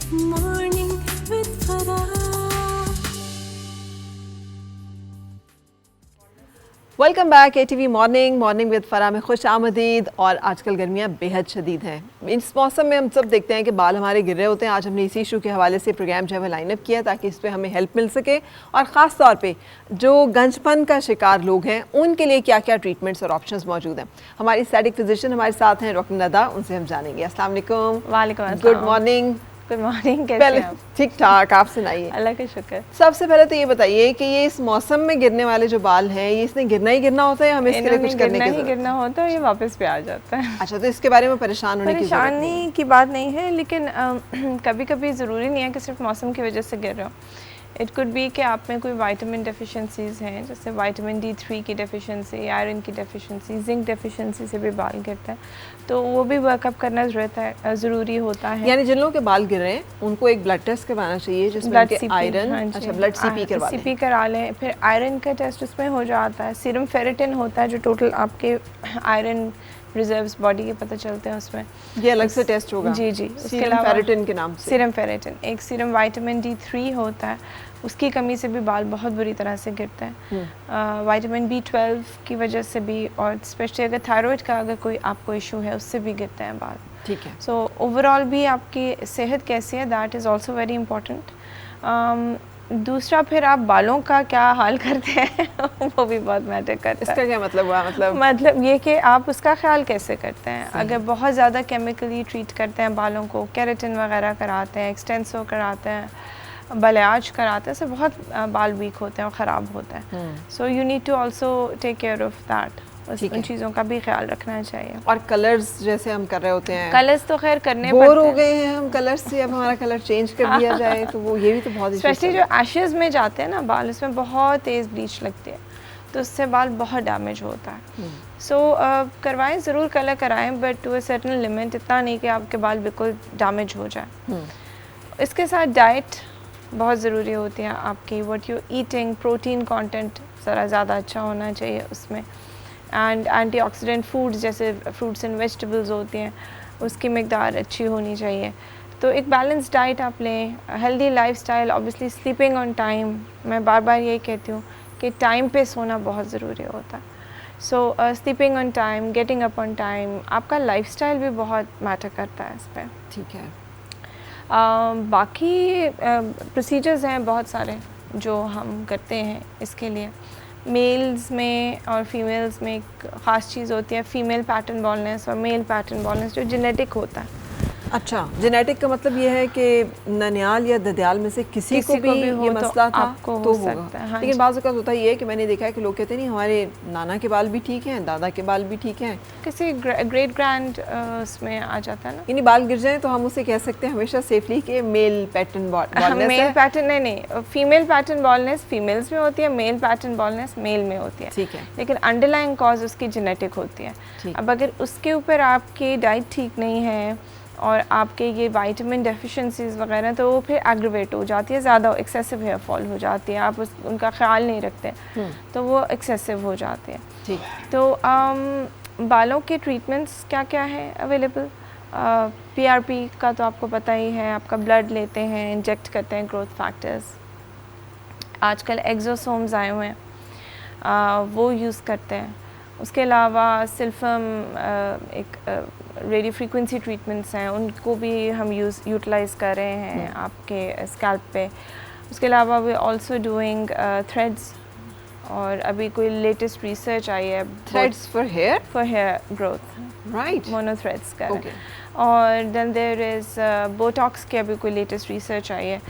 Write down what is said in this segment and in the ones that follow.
Morning with Farah. Welcome back ATV morning with फरा में खुश आमदीद। और आजकल गर्मियाँ बेहद शदीद हैं। इस मौसम में हम सब देखते हैं कि बाल हमारे गिर रहे होते हैं। आज हमने इसी इशू के हवाले से प्रोग्राम जो है लाइनअप किया ताकि इस पर हमें हेल्प मिल सके, और ख़ास तौर पे जो गंजपन का शिकार लोग हैं उनके लिए क्या क्या ट्रीटमेंट्स और ऑप्शंस मौजूद हैं। हमारी स्टैटिक फिजिशियन हमारे साथ हैं डॉक्टर नदा, उनसे हम जानेंगे। अस्सलाम वालेकुम। वालेकुम अस्सलाम। Good morning. गुड मॉर्निंग, कैसे पहले हैं आप? ठीक ठाक, आप सुनाइए। अल्लाह का शुक्र। सबसे पहले तो ये बताइए कि ये इस मौसम में गिरने वाले जो बाल हैं, ये इसने गिरना ही गिरना होता है या हमें इसके लिए कुछ करने की जरूरत? गिरना होता है, ये वापस पे आ जाता है। अच्छा, तो इसके बारे में परेशान होने की जरूरत नहीं है। परेशानी की बात नहीं है, लेकिन कभी कभी ज़रूरी नहीं है कि सिर्फ मौसम की वजह से गिर रहे हो। इट कुड बी कि आप में कोई विटामिन डेफिशिएंसीज हैं, जैसे विटामिन D3 की डेफिशिएंसी, आयरन की डेफिशिएंसी, जिंक डेफिशिएंसी से भी बाल गिरता है, तो वो भी वर्कअप करना ज़रूरी होता है। यानी जिन लोगों के बाल गिर रहे हैं उनको एक ब्लड टेस्ट करवाना चाहिए जिसमें उनके आयरन, अच्छा ब्लड CP करा लें। फिर आयरन का टेस्ट उसमें हो जाता है। सीरम फेरेटिन होता है जो टोटल आपके आयरन रिजर्व्स बॉडी के पता चलते हैं उसमें। ये अलग से टेस्ट होगा? जी जी। उसके अलावा फेरेटिन के नाम से सीरम फेरेटिन, एक सीरम विटामिन D3 होता है, उसकी कमी से भी बाल बहुत बुरी तरह से गिरते हैं। विटामिन B12 की वजह से भी, और स्पेशली अगर थायराइड का अगर कोई आपको इशू है उससे भी गिरते हैं बाल। ठीक है। सो ओवरऑल भी आपकी सेहत कैसी है, that is also very important. दूसरा, फिर आप बालों का क्या हाल करते हैं वो भी बहुत मैटर करता है। इसका क्या मतलब हुआ? मतलब ये कि आप उसका ख्याल कैसे करते हैं। अगर बहुत ज़्यादा केमिकली ट्रीट करते हैं बालों को, केराटिन वगैरह कराते हैं, एक्सटेंसो कराते हैं, बलियाज कराते हैं, से बहुत बाल वीक होते हैं और ख़राब होता है। So you need to also take care of that. उन चीज़ों का भी ख्याल रखना चाहिए। और कलर्स जैसे हम कर रहे होते हैं, कलर्स तो खैर करने बोर हो गए हैं हम कलर्स से, अब हमारा कलर चेंज कर दिया जाए तो वो ये भी तो बहुत स्पेशली जो एशेस में जाते हैं ना बाल, उसमें बहुत तेज़ ब्लीच लगती है, तो उससे बाल बहुत डैमेज होता है। सो करवाएं, ज़रूर कलर कराएं, but to a certain limit, इतना नहीं कि आपके बाल बिल्कुल डैमेज हो जाए। इसके साथ डाइट बहुत ज़रूरी होती है आपकी। What you eating, protein content ज़रा ज़्यादा अच्छा होना चाहिए उसमें, एंड एंटीऑक्सीडेंट फूड्स जैसे फ्रूट्स एंड वेजिटेबल्स होती हैं उसकी मिकदार अच्छी होनी चाहिए। तो एक बैलेंस डाइट आप लें, healthy lifestyle, obviously sleeping on time. मैं बार बार यही कहती हूँ कि टाइम पे सोना बहुत ज़रूरी होता है। सो sleeping on time, getting up on time, आपका लाइफस्टाइल भी बहुत मैटर करता है इस पर। ठीक है। बाकी प्रोसीजर्स हैं बहुत सारे जो हम करते हैं इसके लिए। मेल्स में और फीमेल्स में एक ख़ास चीज़ होती है फीमेल पैटर्न बाल्डनेस और मेल पैटर्न बाल्डनेस, जो जेनेटिक होता है। अच्छा, जेनेटिक का मतलब ये है कि ननियाल या ददियाल में से किसी को भी ये मसला था आपको तो हो सकता है। हाँ, लेकिन बाज़ औक़ात होता ये है कि मैंने देखा है कि लोग कहते नहीं हमारे नाना के बाल भी ठीक हैं, दादा के बाल भी ठीक हैं, किसी ग्रेट ग्रैंड उसमें आ जाता है ना। यानी बाल गिर जाएं तो हम उसे कह सकते हैं हमेशा सेफली कि male pattern baldness. Male pattern नहीं, फीमेल पैटर्न बाल्डनेस फीमेल्स में होती है, मेल पैटर्न बाल्डनेस मेल में होती है। ठीक है। लेकिन अंडरलाइंग कॉज उसकी जेनेटिक होती है। अब अगर उसके ऊपर आपकी डाइट ठीक नहीं है और आपके ये विटामिन डेफिशिएंसीज वगैरह, तो वो फिर एग्रीवेट हो जाती है, ज़्यादा एक्सेसिव हेयर फॉल हो जाती है, आप उनका ख्याल नहीं रखते तो वो एक्सेसिव हो जाती है। ठीक। तो बालों के ट्रीटमेंट्स क्या क्या है अवेलेबल? PRP का तो आपको पता ही है, आपका ब्लड लेते हैं, इंजेक्ट करते हैं ग्रोथ फैक्टर्स। आजकल एक्सोसोम्स आए हुए हैं, वो यूज़ करते हैं। उसके अलावा सिल्फम, एक रेडियो फ्रीक्वेंसी ट्रीटमेंट्स हैं, उनको भी हम यूटिलाइज़ कर रहे हैं आपके स्कैल्प पे। उसके अलावा वी आल्सो डूइंग थ्रेड्स, और अभी कोई लेटेस्ट रिसर्च आई है threads for hair growth, right, mono threads का। Okay. और देन देयर इज़ बोटॉक्स की अभी कोई लेटेस्ट रिसर्च आई है,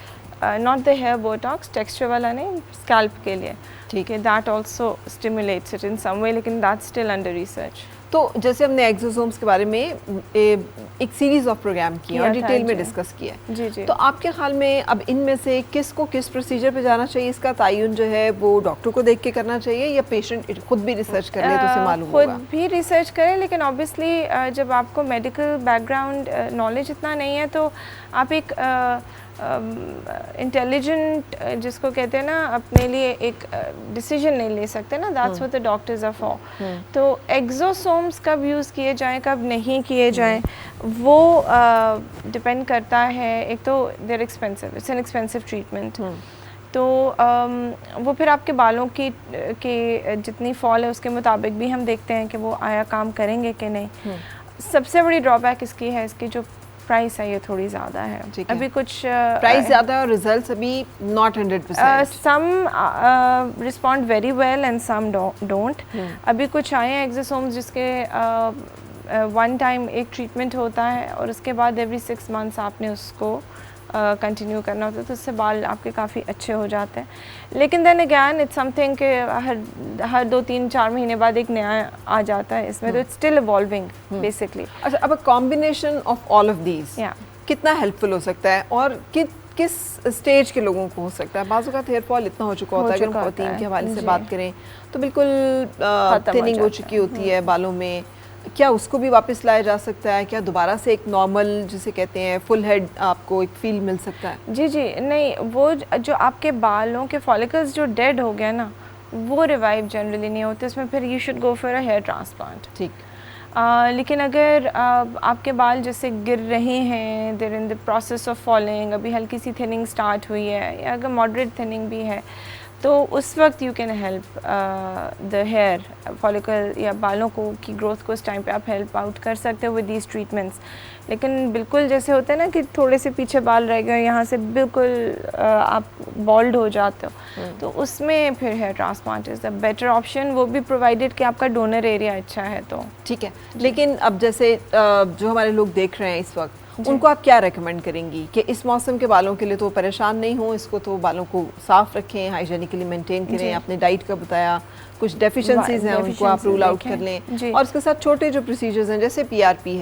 not the hair botox, texture वाला नहीं, स्कैल्प के लिए। ठीक है, that also stimulates it in some way, लेकिन दैट स्टिल अंडर रिसर्च। तो जैसे हमने एक्सोसोम्स के बारे में एक सीरीज ऑफ प्रोग्राम किया और डिटेल में डिस्कस किया जी जी। तो आपके ख्याल में अब इनमें से किसको किस प्रोसीजर पे जाना चाहिए, इसका तयन जो है वो डॉक्टर को देख के करना चाहिए या पेशेंट खुद भी रिसर्च कर ले तो उसे मालूम होगा? खुद भी रिसर्च करें, लेकिन ऑब्वियसली जब आपको मेडिकल बैकग्राउंड नॉलेज इतना नहीं है तो आप एक इंटेलिजेंट जिसको कहते हैं ना, अपने लिए एक डिसीजन नहीं ले सकते ना, that's what the doctors are for. तो एक्सोसोम्स कब यूज़ किए जाएं, कब नहीं किए जाएं, वो डिपेंड करता है। एक तो they're expensive, it's an expensive treatment. तो वो फिर आपके बालों की जितनी फॉल है उसके मुताबिक भी हम देखते हैं कि वो आया काम करेंगे कि नहीं। सबसे बड़ी ड्रॉबैक इसकी है, इसकी जो प्राइस है ये थोड़ी ज़्यादा है। अभी कुछ प्राइस ज़्यादा है और रिजल्ट्स अभी not 100%। Some respond very well and some don't. अभी कुछ आए हैं एक्सोसोम्स जिसके वन टाइम एक ट्रीटमेंट होता है और उसके बाद एवरी 6 मंथ्स आपने उसको कंटिन्यू करना होता है, तो उससे बाल आपके काफ़ी अच्छे हो जाते हैं। लेकिन देन अगैन इट्स समथिंग कि हर 2-3-4 महीने बाद एक नया आ जाता है इसमें, तो इट्स स्टिल इवॉल्विंग बेसिकली। अच्छा, अब combination of all of these कितना हेल्पफुल हो सकता है और किस स्टेज के लोगों को हो सकता है? बाजू का हेयर फॉल इतना हो चुका होता है, अगर हम प्रोटीन के हवाले से बात करें तो बिल्कुल थिनिंग हो चुकी होती है बालों में, क्या उसको भी वापस लाया जा सकता है? क्या दोबारा से एक नॉर्मल जिसे कहते हैं फुल हेड आपको एक फील मिल सकता है? जी नहीं, वो जो आपके बालों के फॉलिकल्स जो डेड हो गए ना, वो रिवाइव जनरली नहीं होते, उसमें फिर you should go for a hair transplant. ठीक। लेकिन अगर आपके बाल जैसे गिर रहे हैं, there in the process of falling, अभी हल्की सी थिनिंग स्टार्ट हुई है या अगर मॉडरेट थिनिंग भी है, तो उस वक्त you can help the hair follicle या बालों को की ग्रोथ को उस टाइम पे आप हेल्प आउट कर सकते हो विद दीज ट्रीटमेंट्स। लेकिन बिल्कुल जैसे होता है ना कि थोड़े से पीछे बाल रह गए, यहाँ से बिल्कुल आप बॉल्ड हो जाते हो, तो उसमें फिर hair transplant is the better option, वो भी प्रोवाइडेड कि आपका डोनर एरिया अच्छा है तो। ठीक है, लेकिन अब जैसे जो हमारे लोग देख रहे हैं इस वक्त, उनको आप क्या रेकमेंड करेंगी कि इस मौसम के बालों के लिए तो परेशान नहीं हो, इसको तो बालों को साफ रखें, हाइजीनिकली मेंटेन करें, अपने डाइट का बताया, कुछ डेफिशिएंसीज हैं उनको आप रूल आउट कर लें, और उसके साथ छोटे जो प्रोसीजर्स हैं जैसे पीआरपी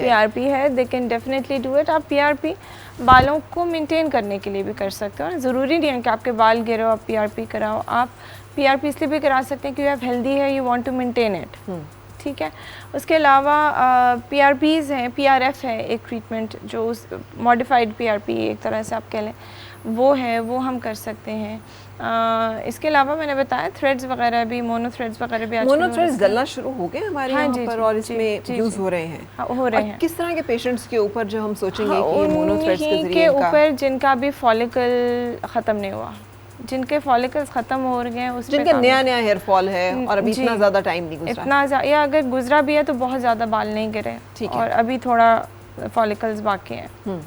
है, they can definitely do it. आप पीआरपी बालों को मेंटेन करने के लिए भी कर सकते हो, ज़रूरी नहीं है कि आपके बाल गिरो आप पीआरपी कराओ। आप पीआरपी इसलिए भी करा सकते हैं क्योंकि आप हेल्दी है, you want to maintain it. ठीक है, उसके अलावा पीआरपीज़ हैं, पीआरएफ है एक ट्रीटमेंट जो मॉडिफाइड पीआरपी एक तरह से आप कह लें, वो है, वो हम कर सकते हैं। इसके अलावा मैंने बताया थ्रेड्स वगैरह भी, मोनो थ्रेड्स वगैरह भी मोनो थ्रेड्स डलना शुरू हो गए हमारे यहाँ पर और इसमें यूज़ हो रहे हैं। हो रहे हैं। किस तरह के पेशेंट्स के ऊपर जो हम सोचेंगे कि मोनो थ्रेड्स के जरिए ऊपर जिनका भी फॉलिकल ख़त्म नहीं हुआ, जिनके फॉलिकल्स ख़त्म हो रहे हैं, उस जिनके नया हेयर फॉल है और अभी इतना ज़्यादा टाइम नहीं गुजरा, इतना या अगर गुजरा भी है तो बहुत ज़्यादा बाल नहीं गिरे, ठीक है, और अभी थोड़ा फॉलिकल्स बाकी हैं,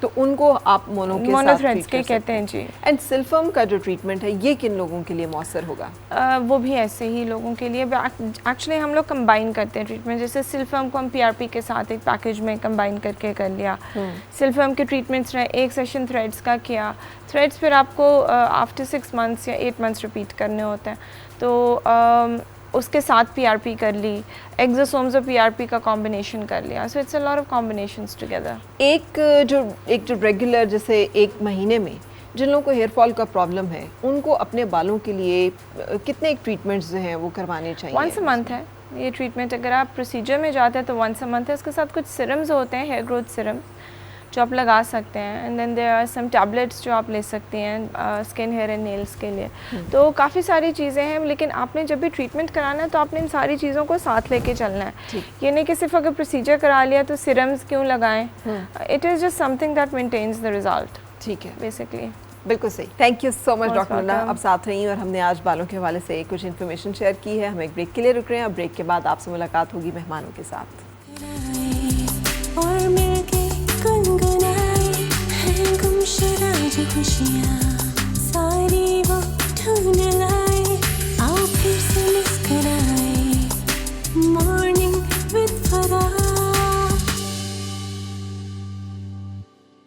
तो उनको आप मोनो थ्रेड्स के कहते हैं जी। एंड सिल्फम का जो ट्रीटमेंट है ये किन लोगों के लिए मौसर होगा? वो भी ऐसे ही लोगों के लिए। एक्चुअली हम लोग कंबाइन करते हैं ट्रीटमेंट, जैसे सिल्फम को हम पीआरपी के साथ एक पैकेज में कंबाइन करके कर लिया। सिल्फम के ट्रीटमेंट्स रहे, एक सेशन थ्रेड्स का किया, थ्रेड्स फिर आपको आफ्टर 6 मंथ्स या 8 मंथ्स रिपीट करने होते हैं, तो उसके साथ पीआरपी कर ली, एक्सोसोम्स और पीआरपी का कॉम्बिनेशन कर लिया, so it's a lot of combinations together. एक जो रेगुलर जैसे एक महीने में जिन लोगों को हेयर फॉल का प्रॉब्लम है, उनको अपने बालों के लिए कितने ट्रीटमेंट्स जो हैं वो करवाने चाहिए? 1 मंथ है ये ट्रीटमेंट। अगर आप प्रोसीजर में जाते हैं तो 1 मंथ है। उसके साथ कुछ सिरम्स होते हैं, हेयर ग्रोथ सिरम, जो आप लगा सकते हैं, and then there are some tablets जो आप ले सकती हैं स्किन, हेयर एंड नेल्स के लिए। तो काफ़ी सारी चीज़ें हैं, लेकिन आपने जब भी ट्रीटमेंट कराना है तो आपने इन सारी चीज़ों को साथ लेके चलना है। ये नहीं कि सिर्फ अगर प्रोसीजर करा लिया तो सिरम्स क्यों लगाएं, it is just something that maintains the result. ठीक है, बेसिकली बिल्कुल सही। Thank you so much doctor Munna, अब साथ रही और हमने आज बालों के हवाले से कुछ इन्फॉर्मेशन शेयर की है। हम एक ब्रेक के लिए रुक रहे हैं, और ब्रेक के बाद आपसे मुलाकात होगी मेहमानों के साथ। और मिलके गुनगुनाए हैं गुमशुदा जो खुशियाँ।